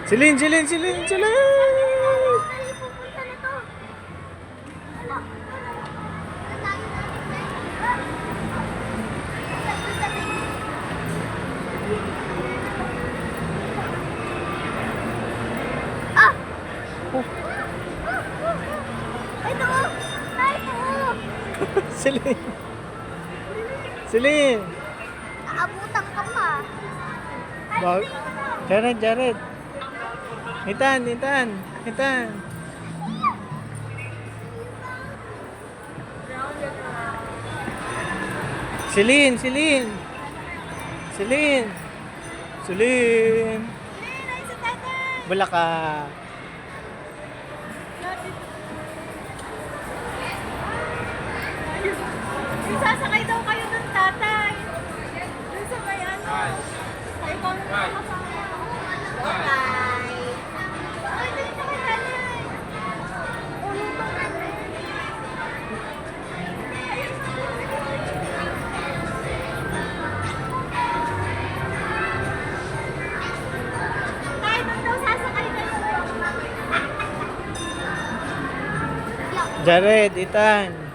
Celine, Celine, Celine, Celine! Pupunta na to. Ah! Ito! Ay, ito! Celine! Celine! Aabutan ka pa. Bag Jared, Jared! Ethan, Ethan! Ethan! Celine, Celine! Celine! Celine! Ay, sa tatay! Wala ka! Sasakay daw kayo dun, tatay. Dun sa may ano. Sa ikaw na nakakasama. Tatay. Ay, dun na kay tatay. Ulo pa natin. Tay, dun daw sasakay kayo. Jared, Ethan!